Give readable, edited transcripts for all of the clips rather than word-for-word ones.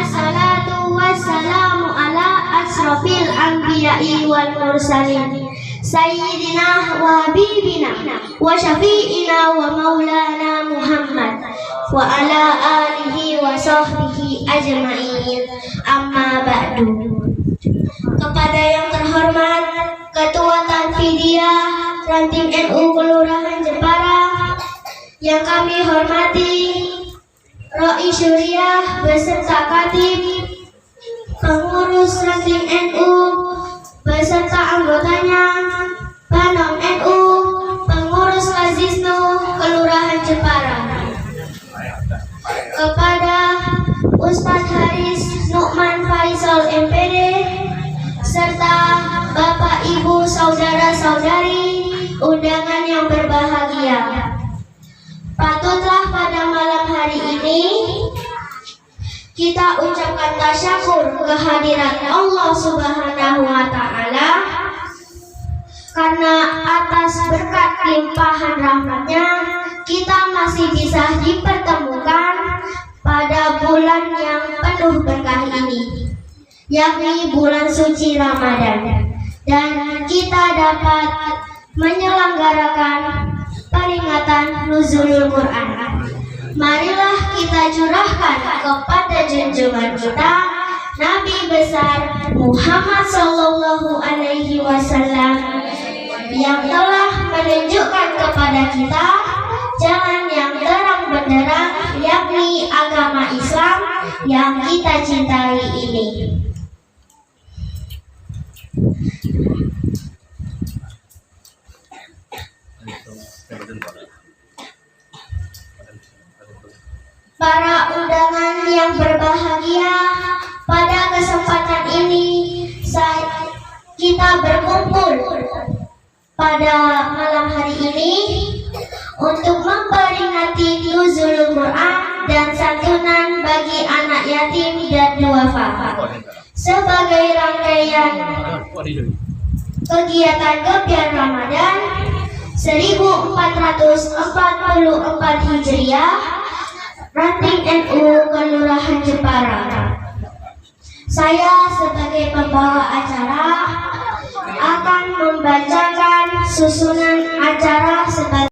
Assalatu wassalamu ala asrofil anbiya'i wal mursalin Sayyidina wa habibina wa syafi'ina wa maulana Muhammad wa ala alihi wa sahbihi ajma'in. Amma ba'du. Kepada yang terhormat Ketua Tanfidiyah Ranting NU Kelurahan Jepara, yang kami hormati Roi Syuriah beserta Katib, pengurus Ranting NU beserta anggotanya, Panom NU, pengurus Kazisnu Kelurahan Jepara, kepada Ustadz Haris Nukman Faisal MPD, serta Bapak Ibu saudara-saudari undangan yang berbahagia. Patutlah pada malam hari ini kita ucapkan tasyakur kehadiran Allah Subhanahu wa Ta'ala, karena atas berkat limpahan rahmatnya kita masih bisa dipertemukan pada bulan yang penuh berkah ini, yakni bulan suci Ramadan, dan kita dapat menyelenggarakan peringatan Nuzulul Quran. Marilah kita curahkan kepada junjungan kita Nabi besar Muhammad sallallahu alaihi wasallam yang telah menunjukkan kepada kita jalan yang terang benderang, yakni agama Islam yang kita cintai ini. Para undangan yang berbahagia, pada kesempatan ini kita berkumpul pada malam hari ini untuk memperingati Nuzulul Quran dan santunan bagi anak yatim dan duafa sebagai rangkaian kegiatan Gebiar Ramadan 1444 Hijriah Ranting NU Kelurahan Jepara. Saya sebagai pembawa acara akan membacakan susunan acara sebagai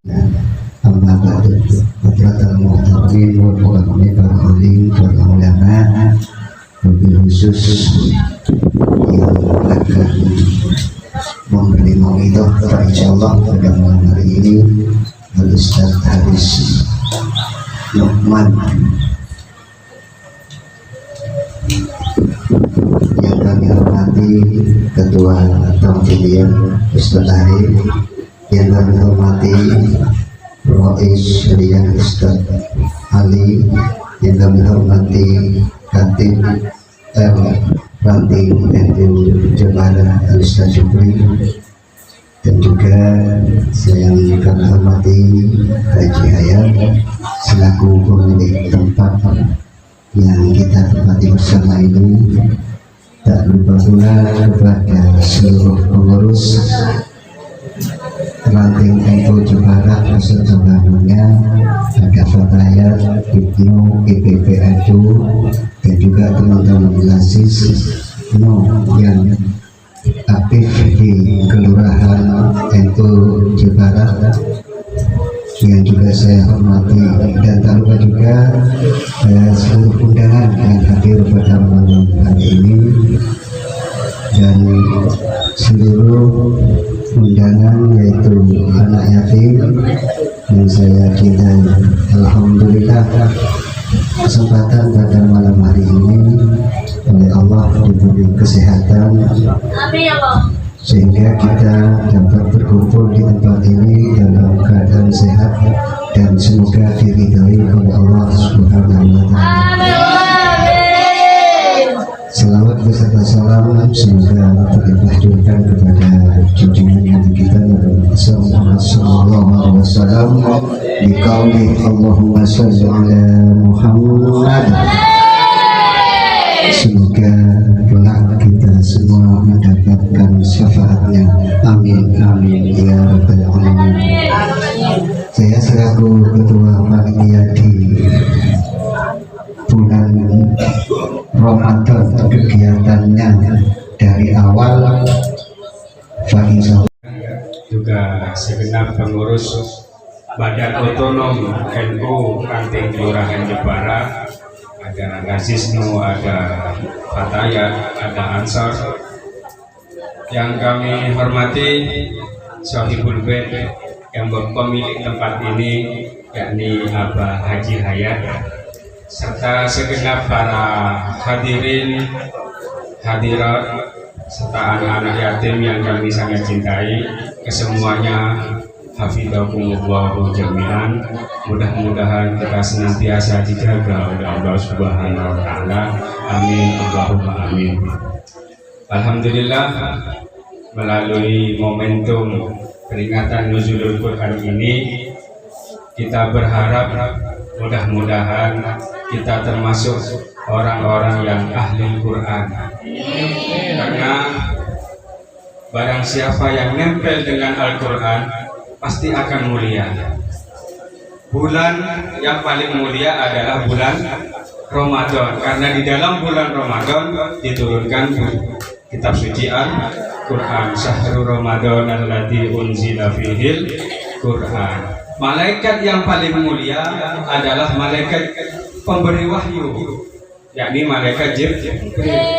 khusus yang akan memberi mau'idah insyaallah pada malam hari ini Ustaz Haris Nukman, yang kami hormati Ketua Tanfidiyah Ustaz Haris, yang kami hormati Roi Syuriah Ustaz Ali, yang kami hormati Katib Ranting NU Jepara Ustaz Jupri, dan juga saya yang kami hormati Haji Hayat selaku pemilik tempat yang kita tempati bersama ini. Tak lupa pula kepada seluruh pengurus Ranting NU Jepara beserta bangunnya, Aga Fatayat, Ibnu, IPPADU, dan juga teman-teman Lasis yang aktif di Kelurahan NU Jepara yang juga saya hormati, dan tak lupa juga seluruh undangan yang hadir pada malam hari ini dan seluruh undangan, yaitu anak yatim yang saya cintai. Alhamdulillah, kesempatan pada malam hari ini oleh Allah diberi kesehatan, sehingga kita dapat berkumpul di tempat ini dalam keadaan sehat dan semoga diridhai oleh Allah Subhanahu wa Ta'ala. Selawat beserta salam semoga terlimpahkan kepada junjungan Nabi kita Nabi sallallahu alaihi wasallam di qauli Allahumma shalli ala Muhammad. Semoga kelak kita semua mendapatkan syafaatnya. Amin amin ya rabbal alamin. Saya selaku ketua panitia di bulan Ramadan kegiatannya dari awal Faiza juga segenap pengurus Badan Otonom NU Ranting Kelurahan Jepara, ada Gazisnu, ada Fatayat, ada Ansar. Yang kami hormati Sohibul Bait yang pemilik tempat ini, yakni Abah Haji Hayat, serta segenap para hadirin, hadirat, serta anak-anak yatim yang kami sangat cintai, kesemuanya hafidhakumullahu jami'an. Mudah-mudahan kita senantiasa dijaga oleh Allah Subhanahu wa taala. Amin Allahumma amin. Alhamdulillah, melalui momentum peringatan Nuzulul Quran ini, kita berharap mudah-mudahan kita termasuk orang-orang yang ahli Quran. Karena barang siapa yang nempel dengan Al-Quran pasti akan mulia. Bulan yang paling mulia adalah bulan Ramadan, karena di dalam bulan Ramadan diturunkan kitab suci Al-Quran. Syahrul Ramadan alladzi unzila fihil Quran. Malaikat yang paling mulia adalah malaikat pemberi wahyu, yakni malaikat Jibril,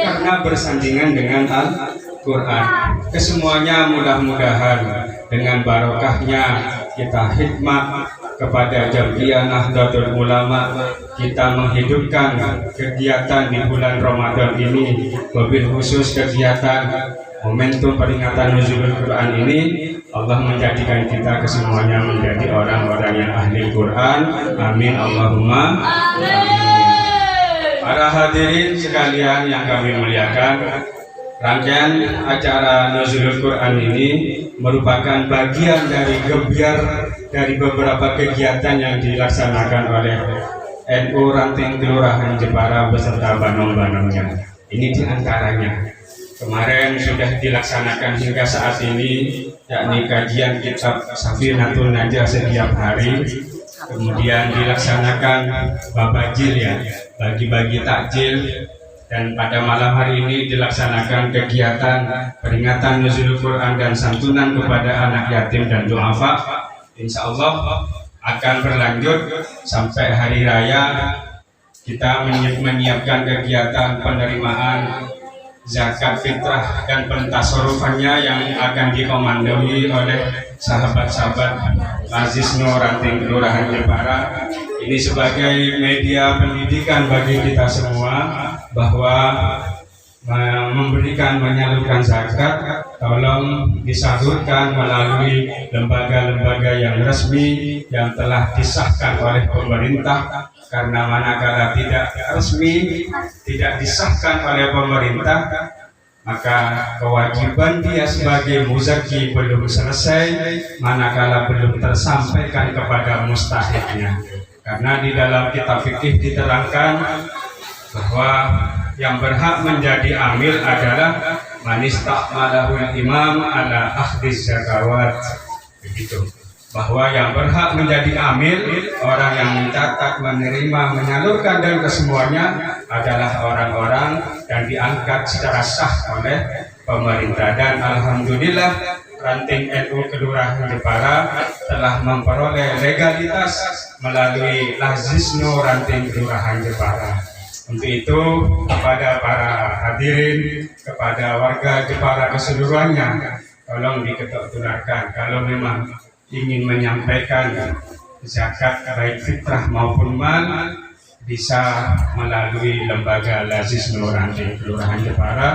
karena bersandingan dengan Al-Quran. Kesemuanya mudah-mudahan dengan barokahnya kita khidmat kepada Jam'iyah Nahdlatul Ulama, kita menghidupkan kegiatan di bulan Ramadan ini, wabil khusus kegiatan momentum peringatan Nuzulul Quran ini. Allah menjadikan kita kesemuanya menjadi orang-orang yang ahli Quran. Amin Allahumma amin. Para hadirin sekalian yang kami muliakan, rangkaian acara Nuzulul Quran ini merupakan bagian dari gebiar dari beberapa kegiatan yang dilaksanakan oleh NU Ranting Kelurahan Jepara beserta banom-banomnya. Ini diantaranya. Kemarin sudah dilaksanakan hingga saat ini, yakni kajian kitab Safinatul Najah setiap hari. Kemudian dilaksanakan babajil, ya, bagi-bagi takjil. Dan pada malam hari ini dilaksanakan kegiatan peringatan Nuzulul Quran dan santunan kepada anak yatim dan du'afa. Insya Allah akan berlanjut sampai hari raya. Kita menyiapkan kegiatan penerimaan zakat fitrah dan pentasorufannya yang akan dikomandoi oleh sahabat-sahabat Gazisnu Ranting Kelurahan Jepara. Ini sebagai media pendidikan bagi kita semua bahwa menyalurkan zakat tolong disalurkan melalui lembaga-lembaga yang resmi yang telah disahkan oleh pemerintah. Karena manakala tidak resmi, tidak disahkan oleh pemerintah, maka kewajiban dia sebagai muzaki belum selesai manakala belum tersampaikan kepada mustahiknya. Karena di dalam kitab fikih diterangkan bahwa yang berhak menjadi amil adalah manista'malahul imam ala akhdis zakawat, begitu. Bahwa yang berhak menjadi amil, orang yang mencatat, menerima, menyalurkan dan kesemuanya adalah orang-orang yang diangkat secara sah oleh pemerintah. Dan alhamdulillah Ranting NU Kelurahan Jepara telah memperoleh legalitas melalui Lazisnu Ranting Kelurahan Jepara. Untuk itu kepada para hadirin, kepada warga Jepara keseluruhannya, tolong diketok tularkan kalau memang ingin menyampaikan zakat baik fitrah maupun mal, bisa melalui lembaga Lazisnu Ranting Kelurahan Jepara.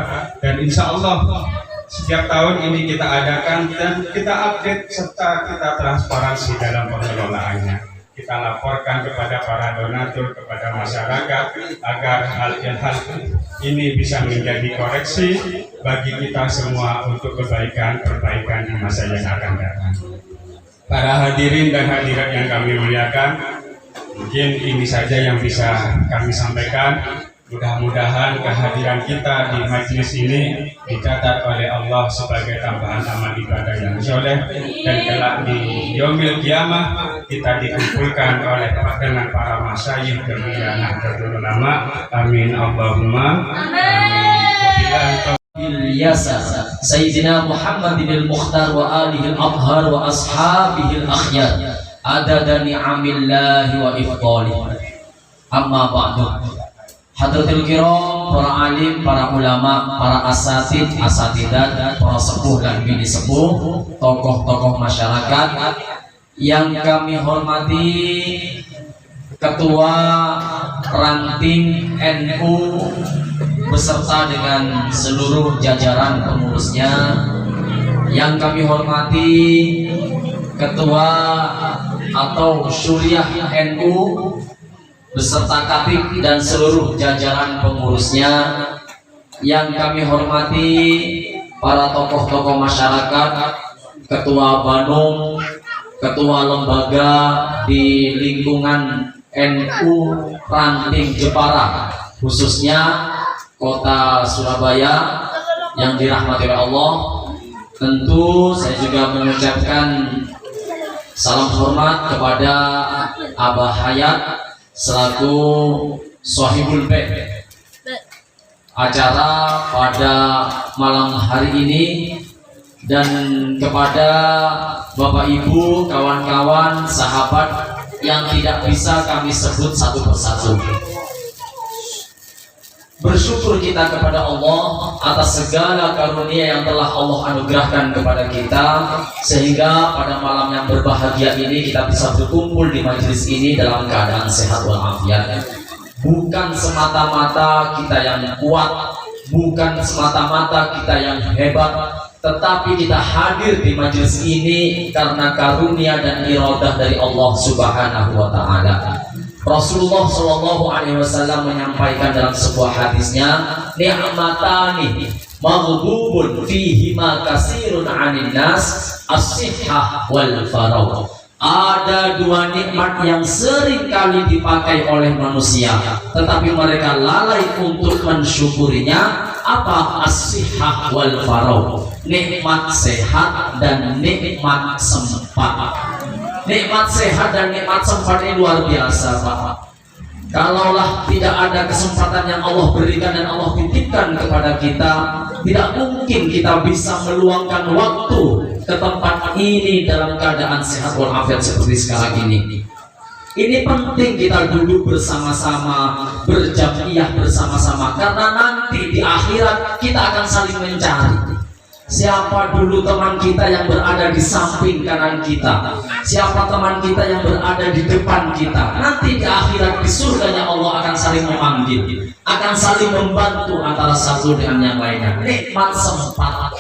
Dan insya Allah setiap tahun ini kita adakan dan kita update serta kita transparansi dalam pengelolaannya. Kita laporkan kepada para donatur, kepada masyarakat agar hal-hal ini bisa menjadi koreksi bagi kita semua untuk perbaikan di masa yang akan datang. Para hadirin dan hadirat yang kami muliakan, mungkin ini saja yang bisa kami sampaikan. Mudah-mudahan kehadiran kita di majelis ini dicatat oleh Allah sebagai tambahan amal ibadah yang soleh, dan kelak di yaumil qiyamah kita dikumpulkan oleh dengan para masyayikh dan Nahdlatul Ulama. Amin Allahumma amin. Ilyasa Sayyidina Muhammadin al-Mukhtar wa alihi al-Abhar wa ashabihi al-akhyar adada ni'amillahi wa ifdalihi. Amma ba'du. Hadratul kiram, para alim, para ulama, para asatid, asatidat, para sepuh dan bini sepuh, tokoh-tokoh masyarakat yang kami hormati, Ketua Ranting NU beserta dengan seluruh jajaran pengurusnya, yang kami hormati Ketua atau Syuriah NU beserta Katib dan seluruh jajaran pengurusnya, yang kami hormati para tokoh-tokoh masyarakat, Ketua Banung, Ketua lembaga di lingkungan NU Ranting Jepara, khususnya Kota Surabaya yang dirahmati oleh Allah. Tentu saya juga mengucapkan salam hormat kepada Abah Hayat selaku Sohibul Bek acara pada malam hari ini, dan kepada Bapak Ibu, kawan-kawan, sahabat yang tidak bisa kami sebut satu persatu. Bersyukur kita kepada Allah atas segala karunia yang telah Allah anugerahkan kepada kita, sehingga pada malam yang berbahagia ini kita bisa berkumpul di majelis ini dalam keadaan sehat walafiat. Bukan semata-mata kita yang kuat, bukan semata-mata kita yang hebat, tetapi kita hadir di majelis ini karena karunia dan iradah dari Allah Subhanahu wa Ta'ala. Rasulullah Shallallahu Alaihi Wasallam menyampaikan dalam sebuah hadisnya, ni'matani maghdubun fihima kasirun 'anin nas, as-sihhah wal faragh. Ada dua nikmat yang sering kali dipakai oleh manusia, tetapi mereka lalai untuk mensyukurinya. Apa? As-sihhah wal faragh. Nikmat sehat dan nikmat sempat. Nikmat sehat dan nikmat sempat ini luar biasa, Pak. Kalaulah tidak ada kesempatan yang Allah berikan dan Allah titipkan kepada kita, tidak mungkin kita bisa meluangkan waktu ke tempat ini dalam keadaan sehat walafiat seperti sekarang ini. Ini penting kita duduk bersama-sama, berjamiah bersama-sama, karena nanti di akhirat kita akan saling mencari. Siapa dulu teman kita yang berada di samping kanan kita, siapa teman kita yang berada di depan kita. Nanti di akhirat di surganya Allah akan saling memanggil, akan saling membantu antara satu dengan yang lainnya. Nikmat sempat.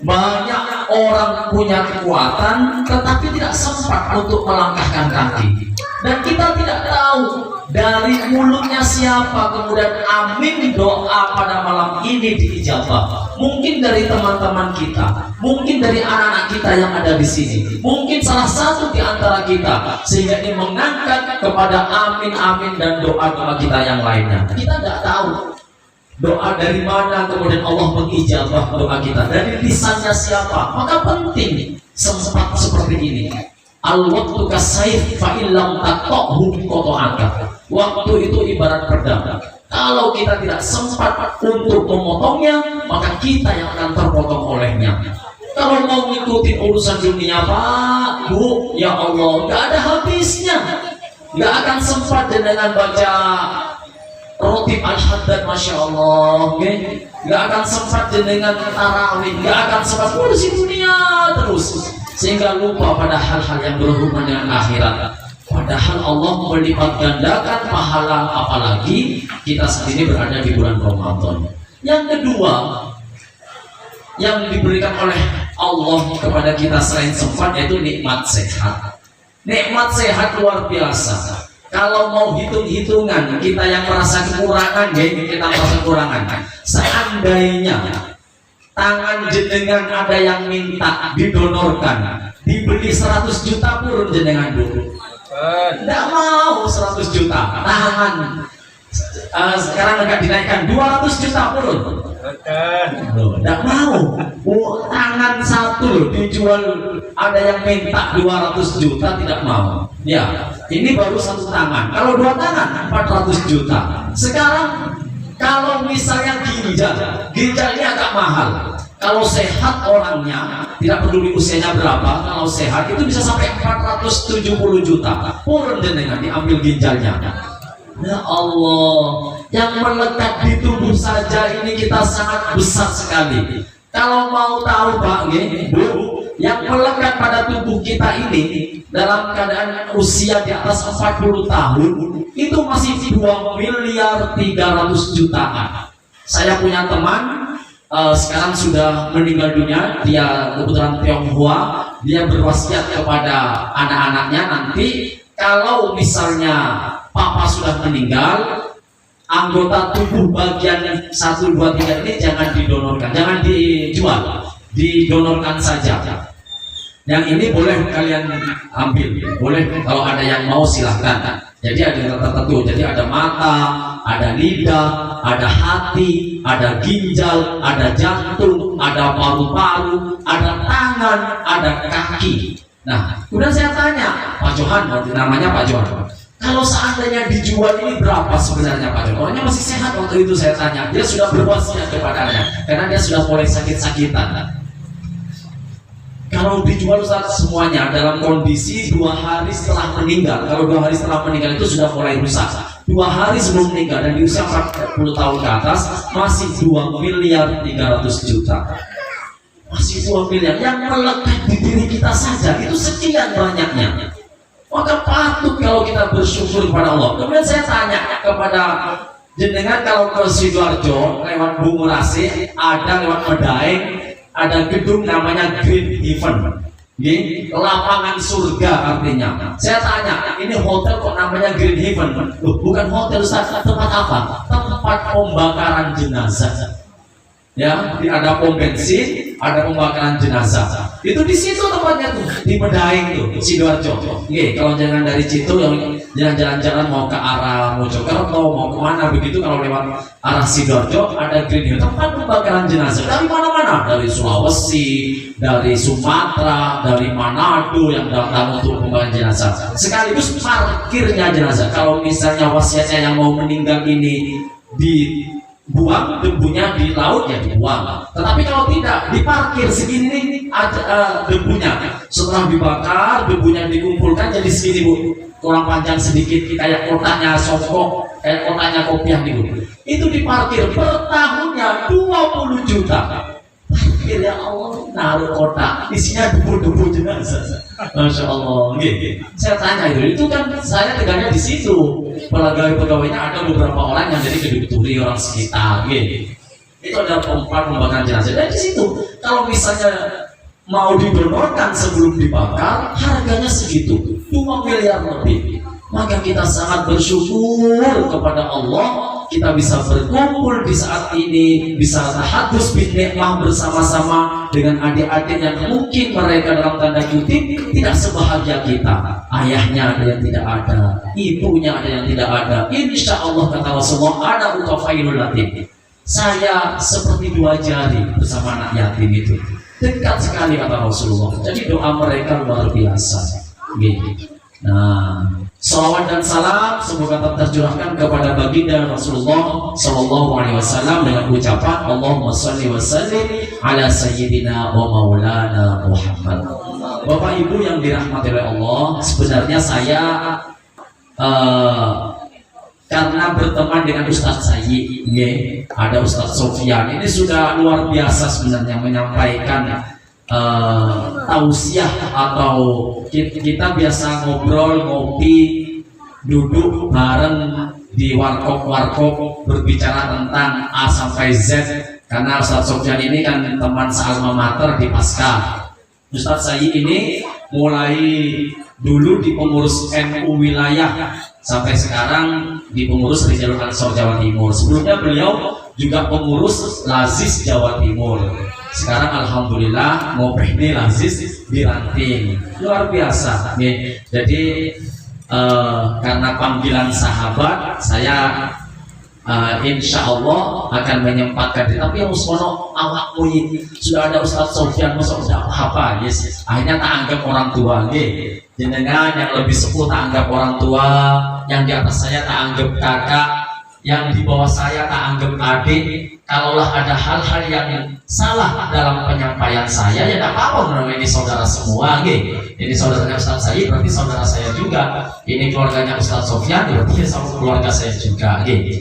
Banyak orang punya kekuatan tetapi tidak sempat untuk melangkahkan kaki, dan kita tidak tahu dari mulutnya siapa kemudian amin doa pada malam ini diijabah. Mungkin dari teman-teman kita, mungkin dari anak-anak kita yang ada di sini, mungkin salah satu di antara kita, sehingga ini mengangkat kepada amin-amin dan doa-doa kita yang lainnya. Kita tidak tahu doa dari mana kemudian Allah mengijabah doa kita, dari lisannya siapa. Maka penting sempat seperti ini. Al-waqtu kasayf fa illam taqtahu qata'aka. Waktu itu ibarat pedang. Kalau kita tidak sempat untuk memotongnya, maka kita yang akan terpotong olehnya. Kalau mau ngikutin urusan dunia, Pak, Bu, ya Allah, nggak ada habisnya. Nggak akan sempat dengan baca Rotib Al-Haddad, Masya Allah, okay? Nggak akan sempat dengan tarawih, nggak akan sempat urusin dunia terus, sehingga lupa pada hal-hal yang berhubungan dengan akhirat. Padahal Allah melipat gandakan pahala, apalagi kita saat ini berada di bulan Ramadan. Yang kedua yang diberikan oleh Allah kepada kita selain sempat, yaitu nikmat sehat. Nikmat sehat luar biasa. Kalau mau hitung-hitungan, kita yang merasa kekurangan, ya kita merasa kekurangan. Seandainya tangan jenengan ada yang minta didonorkan, dibeli 100 juta pun jenengan dulu. Tidak mau 100 juta. Tangan sekarang agak dinaikkan 200 juta pun. Tidak mau. Oh, tangan satu loh dijual, ada yang minta 200 juta tidak mau. Ya, ini baru satu tangan. Kalau dua tangan 400 juta. Sekarang kalau misalnya ginjal ini agak mahal. Kalau sehat orangnya, tidak peduli usianya berapa, kalau sehat itu bisa sampai 470 juta. Purun dengan diambil ginjalnya. Ya Allah, yang melekat di tubuh saja ini kita sangat besar sekali. Kalau mau tahu Pak, Bu, yang melekat pada tubuh kita ini dalam keadaan usia di atas 40 tahun itu masih 2.300.000.000 jutaan. Saya punya teman sekarang sudah meninggal dunia, dia kebetulan Tionghoa, dia berwasiat kepada anak-anaknya nanti kalau misalnya papa sudah meninggal, anggota tubuh bagian 1, 2, 3 ini jangan didonorkan, jangan dijual, didonorkan saja. Yang ini boleh kalian ambil, boleh kalau ada yang mau silahkan. Jadi ada yang tertentu, jadi ada mata, ada lidah, ada hati, ada ginjal, ada jantung, ada paru-paru, ada tangan, ada kaki. Nah, kemudian saya tanya Pak Johan, namanya Pak Johan, kalau seandainya dijual ini berapa sebenarnya Pak Johan? Orangnya masih sehat waktu itu saya tanya, dia sudah berwasiat kepadanya karena dia sudah mulai sakit-sakitan. Kalau dijual Ustaz semuanya dalam kondisi 2 hari setelah meninggal, kalau 2 hari setelah meninggal itu sudah mulai rusak. 2 hari sebelum meninggal dan di usia 40 tahun ke atas masih 2.300.000.000. Masih 2 miliar yang melekat di diri kita saja itu sekian banyaknya. Maka patut kalau kita bersyukur kepada Allah. Kemudian saya tanya kepada jenengan, kalau ke Sidoarjo lewat Bungurasi, ada lewat Medaeng, ada gedung namanya Green Heaven, lapangan surga artinya. Saya tanya, ini hotel kok namanya Green Heaven? Loh, bukan hotel Ustaz, tempat apa? Tempat pembakaran jenazah. Ya, ada pom bensin, ada pembakaran jenazah. Itu di situ tempatnya tuh, di Medaeng tuh, Sidoarjo. Oke, kalau jangan dari situ yang jalan-jalan mau ke arah Mojokerto, mau kemana begitu, kalau lewat arah Sidoarjo ada Green Hill, tempat pembakaran jenazah. Dari mana-mana, dari Sulawesi, dari Sumatera, dari Manado yang datang untuk pembakaran jenazah. Sekaligus parkirnya jenazah. Kalau misalnya wasiatnya yang mau meninggal ini dibuang, debunya di laut ya dibuang. Tetapi kalau tidak, diparkir segini debunya. Setelah dibakar, debunya dikumpulkan jadi segini Bu, kurang panjang sedikit kayak kotaknya songkok, kayak kotaknya kopiah gitu. Itu diparkir per tahunnya 20 juta. Parkir ya Allah, naruh kotak isinya debu-debu jenazah. Masya Allah. Saya tanya itu kan saya tegaknya di situ. Pegawai-pegawainya ada beberapa orang yang jadi kedubturi orang sekitar. Itu ada tempat pembakaran jenazah. Dan di situ kalau misalnya mau didonorkan sebelum dibakar, harganya segitu, 2 miliar lebih. Maka kita sangat bersyukur kepada Allah, kita bisa berkumpul di saat ini, bisa tahadus bin nikmah bersama-sama dengan adik-adik yang mungkin mereka dalam tanda kutip tidak sebahagia kita. Ayahnya ada yang tidak ada, ibunya ada yang tidak ada. Insya Allah kata Rasulullah, ada ukafailul yatim. Saya seperti 2 jari bersama anak yatim itu. Dekat sekali kata Rasulullah. Jadi doa mereka luar biasa. Nah, salawat dan salam semoga tercurahkan kepada baginda Rasulullah Sallallahu Alaihi Wasallam dengan ucapan Allahumma sholli wa sallim ala sayyidina wa maulana Muhammad. Bapak Ibu yang dirahmati oleh Allah, sebenarnya saya karena berteman dengan Ustadz Sayyid, ada Ustadz Sofyan, ini sudah luar biasa sebenarnya menyampaikan tausiah, atau kita biasa ngobrol, ngopi, duduk bareng di warkop berbicara tentang A sampai Z, karena Ustadz Sofyan ini kan teman sealma mater di Pasca. Ustadz Sayyid ini mulai dulu di pengurus NU wilayah sampai sekarang di pengurus Rijalul Ansor Jawa Timur. Sebelumnya beliau juga pengurus Lazis Jawa Timur. Sekarang alhamdulillah Ngopehni Lazis di Ranting. Luar biasa. Jadi karena panggilan sahabat, saya insya Allah akan menyempatkan diri. Tapi yang musono awakmu ini sudah ada Ustaz Sofyan, sudah apa yes. Akhirnya tak anggap orang tua nggih. Jenengan yang lebih sepuh tak anggap orang tua, yang di atas saya tak anggap kakak, yang di bawah saya tak anggap adik. Kalaulah ada hal-hal yang salah dalam penyampaian saya, ya tidak apa-apa, ini saudara semua nggih. Ini saudaranya Ustaz Said, berarti saudara saya juga. Ini keluarganya Ustaz Sofyan, berarti keluarga saya juga nggih.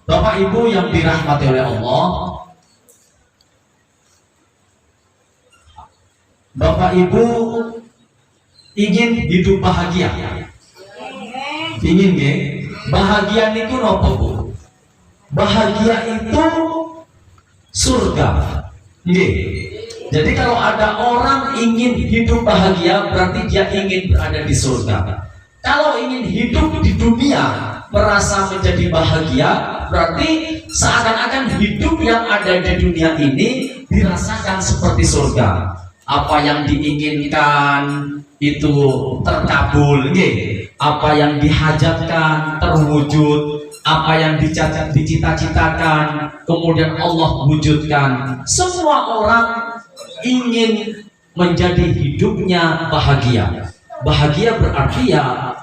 Bapak Ibu yang dirahmati oleh Allah, Bapak Ibu ingin hidup bahagia? Ingin nggih? Bahagia itu apa Bu? Bahagia itu surga. Nggih. Jadi kalau ada orang ingin hidup bahagia, berarti dia ingin berada di surga. Kalau ingin hidup di dunia merasa menjadi bahagia, berarti seakan-akan hidup yang ada di dunia ini dirasakan seperti surga. Apa yang diinginkan itu terkabul, apa yang dihajatkan terwujud, apa yang dicita-citakan kemudian Allah wujudkan. Semua orang ingin menjadi hidupnya bahagia. Bahagia berarti ya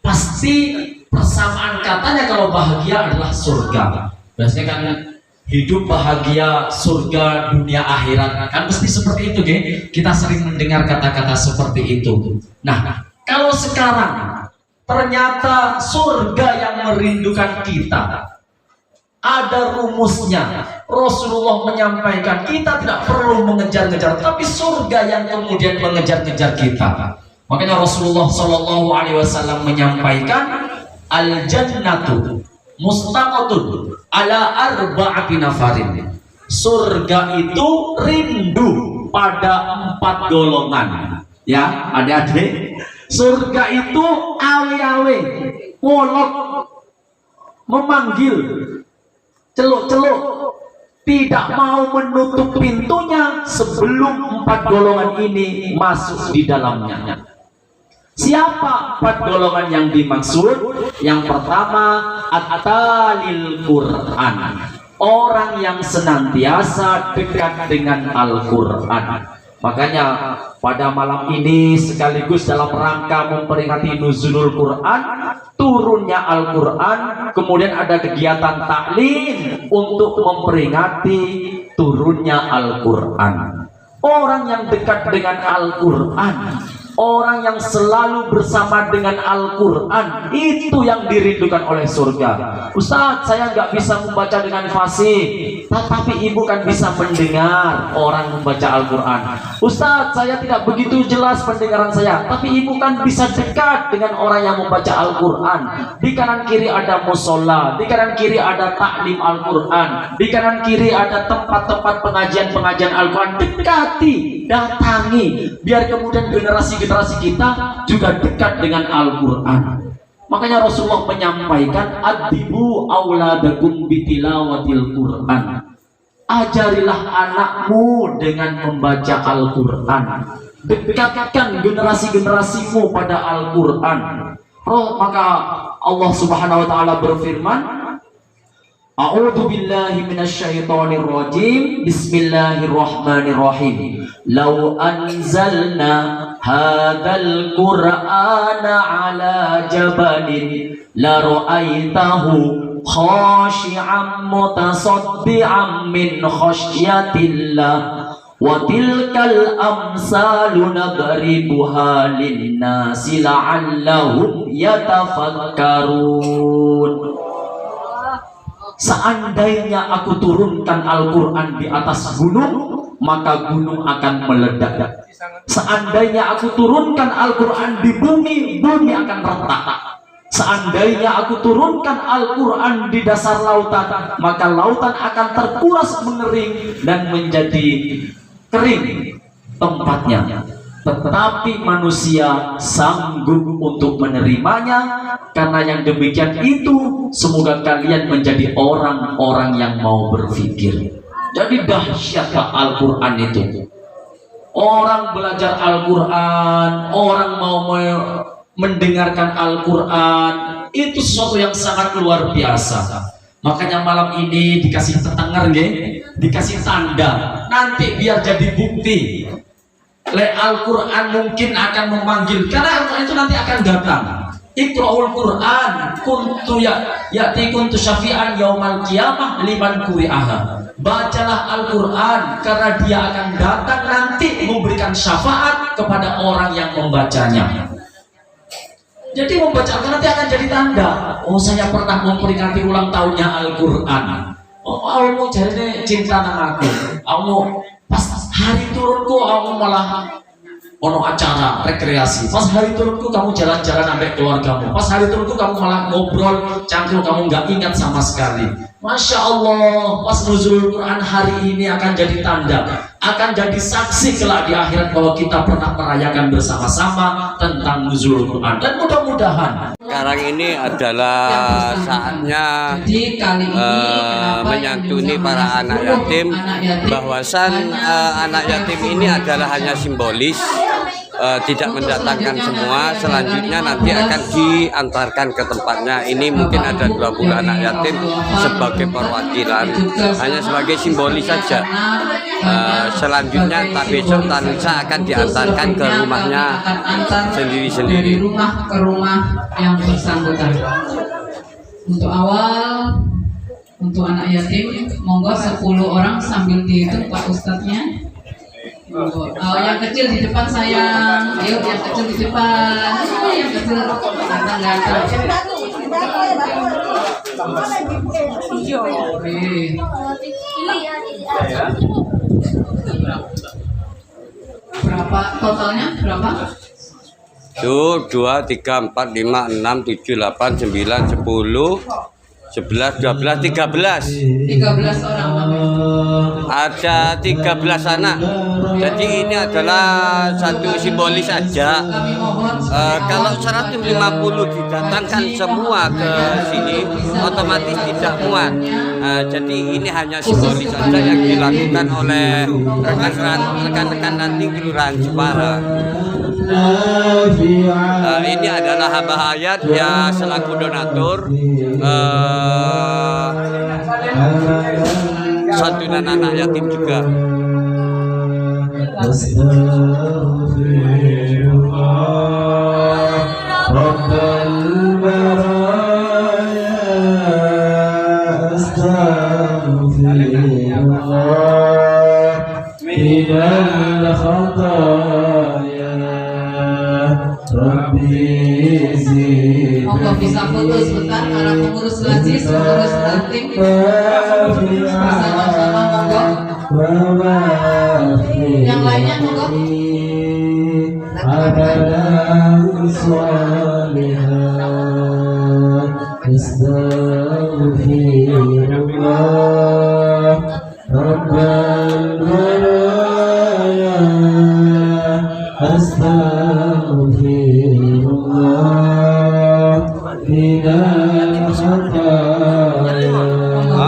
pasti persamaan katanya kalau bahagia adalah surga. Biasanya kan hidup bahagia surga dunia akhirat kan mesti seperti itu deh. Kita sering mendengar kata-kata seperti itu. Nah, kalau sekarang ternyata surga yang merindukan kita, ada rumusnya. Rasulullah menyampaikan kita tidak perlu mengejar-ngejar, tapi surga yang kemudian mengejar-ngejar kita. Makanya Rasulullah Shallallahu Alaihi Wasallam menyampaikan al-jannatu mustaqatun ala arba'ati nafarin. Surga itu rindu pada 4 golongan. Ya, adik-adik. Surga itu awe-awe, wolok, memanggil, celuk-celuk, tidak mau menutup pintunya sebelum 4 golongan ini masuk di dalamnya. Siapa 4 golongan yang dimaksud? Yang pertama, at-talil Quran, orang yang senantiasa dekat dengan Al-Quran. Makanya pada malam ini sekaligus dalam rangka memperingati nuzulul Quran, turunnya Al-Quran, kemudian ada kegiatan taklim untuk memperingati turunnya Al-Quran. Orang yang dekat dengan Al-Quran, orang yang selalu bersama dengan Al-Quran, itu yang dirindukan oleh surga. Ustaz, saya nggak bisa membaca dengan fasih, tetapi ibu kan bisa mendengar orang membaca Al-Quran. Ustaz, saya tidak begitu jelas pendengaran saya, tapi ibu kan bisa dekat dengan orang yang membaca Al-Quran. Di kanan kiri ada musola, di kanan kiri ada taklim Al-Quran, di kanan kiri ada tempat-tempat pengajian Al-Quran. Dekati, datangi, biar kemudian generasi kita juga dekat dengan Al-Quran. Makanya Rasulullah menyampaikan adibu auladakum bitilawatil Quran. Ajarilah anakmu dengan membaca Al-Quran. Dekatkan generasi-generasimu pada Al-Quran. Maka Allah Subhanahu wa taala berfirman, A'udzu billahi minasyaitonir rajim. Bismillahirrahmanirrahim. Lau anzalna hadzal qur'ana 'ala jabalin la ra'aitahu khashi'an mutasaddian min khasyatillah wa tilkal amsalu nadribuha lin-nasi la'allahum yatafakkarun. Seandainya aku turunkan Al-Quran di atas gunung, maka gunung akan meledak. Seandainya aku turunkan Al-Quran di bumi, bumi akan retak. Seandainya aku turunkan Al-Quran di dasar lautan, maka lautan akan terkuras mengering dan menjadi kering tempatnya. Tetapi manusia sanggup untuk menerimanya. Karena yang demikian itu, semoga kalian menjadi orang-orang yang mau berpikir. Jadi dahsyatlah Al-Quran itu. Orang belajar Al-Quran, orang mau mendengarkan Al-Quran, itu sesuatu yang sangat luar biasa. Makanya malam ini dikasih tetenger, dikasih tanda, nanti biar jadi bukti. Al-Quran mungkin akan memanggil, karena Al-Quran itu nanti akan datang. Iqra'ul Quran kuntu ya'tikum syafi'an yaumal qiyamah liman quri'aha. Bacalah Al-Quran karena dia akan datang nanti memberikan syafaat kepada orang yang membacanya. Jadi membaca Al-Quran nanti akan jadi tanda. Oh, saya pernah memperingati ulang tahunnya Al-Quran. Oh, Allah mau jadi cinta nang aku. Allah pas hari turunku aku malah ono acara rekreasi. Pas hari turunku kamu jalan-jalan sampai keluargamu. Pas hari turunku kamu malah ngobrol cangkruk, kamu nggak ingat sama sekali. Masya Allah, pas nuzul Quran hari ini akan jadi tanda, akan jadi saksi kelak di akhirat bahwa kita pernah merayakan bersama-sama tentang nuzul Quran. Dan mudah-mudahan sekarang ini adalah saatnya menyantuni para anak yatim. Bahwasan anak yatim ini adalah hanya simbolis, tidak mendatangkan semua. Selanjutnya nanti akan diantarkan ke tempatnya. Ini mungkin ada 20 anak yatim sebagai perwakilan, hanya sebagai simbolis saja. Selanjutnya tak besok tak lusa akan diantarkan ke rumahnya sendiri-sendiri. Dari rumah ke rumah yang bersangkutan. Untuk awal, untuk anak yatim, monggo 10 orang sambil dihitung Pak Ustadznya. Yang kecil di depan sayang, ayo yang kecil di depan, yang kecil ganteng-ganteng. Berapa totalnya? Berapa? Tuh 2, 3, 4, 5, 6, 7, 8, 9, 10, 11, 12, 13. 13 orang. Ada 13 anak. Jadi ini adalah satu simbolis saja. Kalau 150 didatangkan semua ke sini, otomatis tidak muat. Jadi ini hanya simbolis saja yang dilakukan oleh rekan-rekan nanti Kelurahan Jepara. Ini adalah hamba hayat ya selaku donatur santunan anak yatim juga. Monggo bisa foto sebentar para pengurus Lazis, pengurus Latim bersama-sama, monggo. Yang lainnya monggo.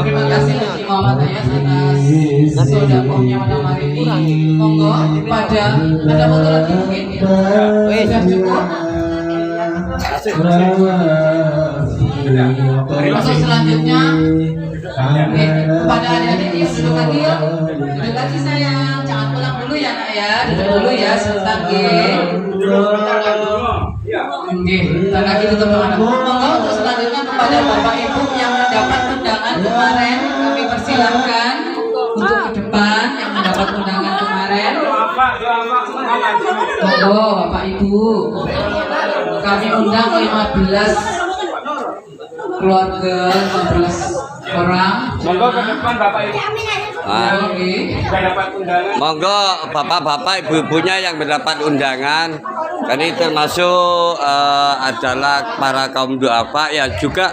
Terima kasih Haji Muhammad Ayas atas sodakohnya malam hari ini. Monggo pada ada foto lagi mungkin? Sudah cukup. Masuk selanjutnya kepada adik-adik yang duduk lagi yuk. Duduk lagi sayang, jangan pulang dulu ya nak ya. Duduk dulu ya sebentar Oke, dan lagi tutup tangan. Monggo untuk selanjutnya kepada Bapak Ibu yang mendapat undangan kemarin, kami persilahkan untuk ke depan yang mendapat undangan kemarin. Monggo Bapak Ibu, kami undang 15 keluarga, 15 orang. Monggo ke depan Bapak Ibu. Monggo bapak-bapak ibu-ibunya yang mendapat undangan. Ini termasuk adalah para kaum duafa ya, juga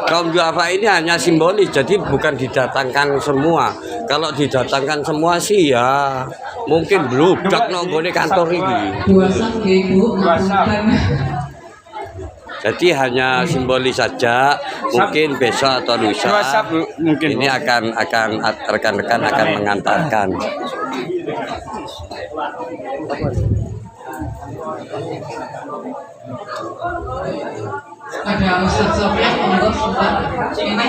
kaum duafa ini hanya simbolis, jadi bukan didatangkan semua. Kalau didatangkan semua sih ya mungkin bludak nonggone kantor ini. Jadi hanya simbolis saja, mungkin besok atau lusa ini akan rekan-rekan akan mengantarkan. Ada Ustadz Sofyan, monggo Ustadz. Ini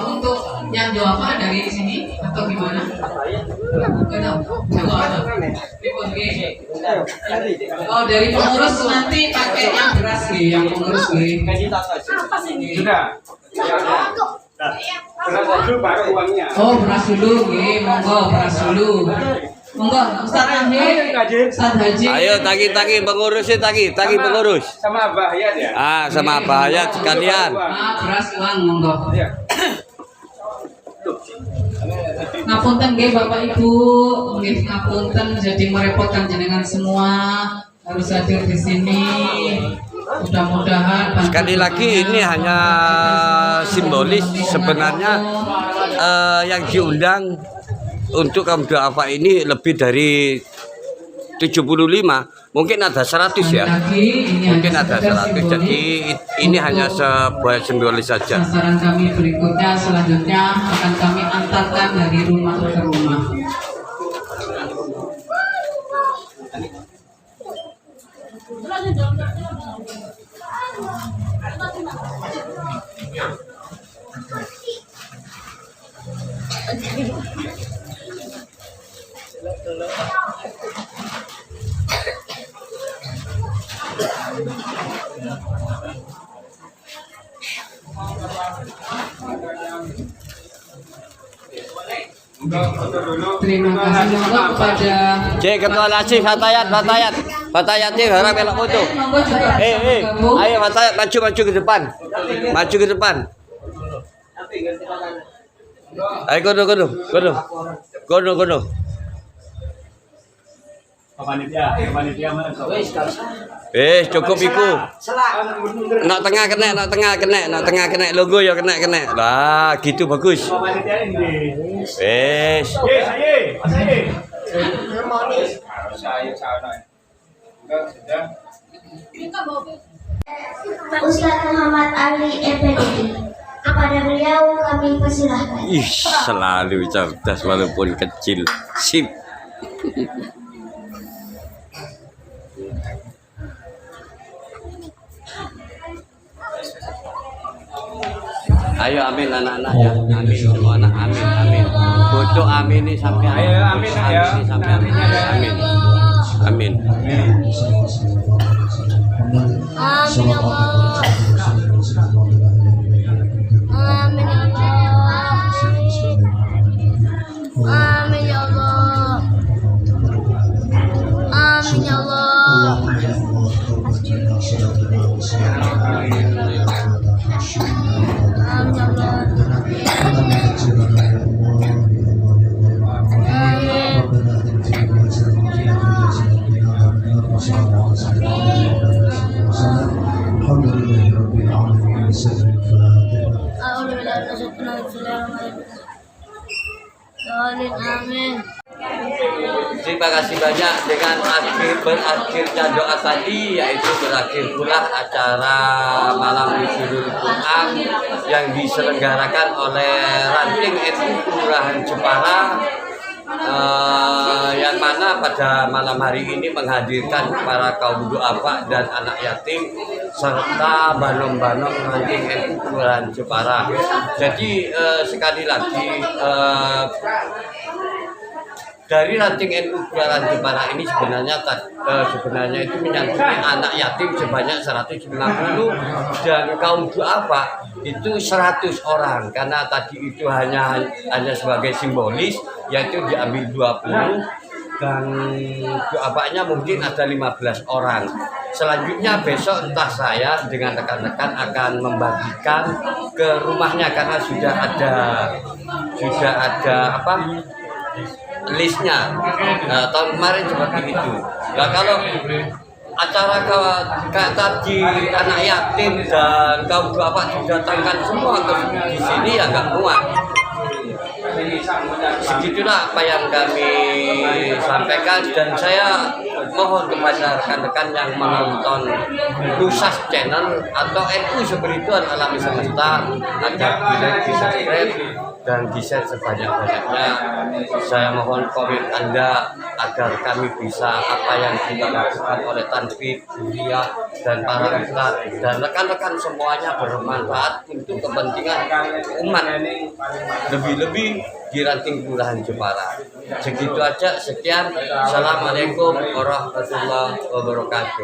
untuk yang Jawa dari sini atau gimana? Nggak tahu. Oh, dari pengurus nanti pakai yang beras nih, yang pengurus nih. Sudah. Beras dulu baru uangnya. Oh, beras dulu, nih, monggo beras dulu. Monggo, Ustadz Haji. Ustadz Haji. Ayo tagi pengurusnya tagi pengurus. Sama Bahaya ya. Ah, sama Bahaya sekalian. Beras uang monggo. Ngapunten nggih Bapak Ibu, nggih ngapunten jadi merepotkan jenengan semua harus hadir di sini. Mudah-mudahan Sekali lagi ini hanya simbolis, sebenarnya yang diundang untuk kaum duafa ini lebih dari 75, mungkin ada 100 ya, mungkin ada 100. Jadi ini hanya sebuah simbolis saja. sasaran kami berikutnya selanjutnya akan kami antarkan dari rumah ke rumah. Terima kasih monggo kepada Ketua Lasif Fatayat harap melok foto. monggo juga bergabung. Ayo Fatayat maju ke depan. Ayo kono. Panitia mana? Cukup iku. Nak tengah kena, logo ya kena. Lah, gitu bagus. Panitia ini. Wes. Ustadz Muhammad Ali Effendi. Kepada beliau kami persilahkan. Ih, selalu cerdas walaupun kecil. Sip. Ayo amin anak-anak ya. Amin semua anak. Amin. Foto amin nih sampai Ayo amin ya. Amin. Amin ya Allah. Amin ya Allah. Amin. Terima kasih banyak dengan berakhirnya doa tadi, yaitu berakhir pula acara malam Nuzulul Quran yang diselenggarakan oleh Ranting NU Kelurahan Jepara, yang mana pada malam hari ini menghadirkan para kaum duafa dan anak yatim serta banom-banom Ranting NU Kelurahan Jepara. Jadi sekali lagi dari Ranting NU Kelurahan Jepara ini sebenarnya itu menyangkut anak yatim sebanyak 190 dan kaum duafa itu 100 orang, karena tadi itu hanya sebagai simbolis, yaitu diambil 20 dan duafanya mungkin ada 15 orang. Selanjutnya besok entah saya dengan rekan-rekan akan membagikan ke rumahnya, karena sudah ada listnya. Tahun kemarin seperti itu. Nah, kalau acara kayak tadi anak yatim dan kaum duafa didatangkan semua di sini ya nggak muat. Segitulah apa yang kami disampaikan, dan saya mohon kepada rekan-rekan yang menonton Nusas Channel atau NU Spiritual Alami Semesta agar di subscribe dan di-share sebanyak-banyaknya. Saya mohon komen Anda agar kami bisa apa yang kita lakukan oleh Tanfid, Bulia, dan para ustaz dan rekan-rekan semuanya bermanfaat untuk kepentingan umat, lebih-lebih di ranting Kelurahan Jepara. Segitu aja, sekian. Assalamualaikum warahmatullahi wabarakatuh.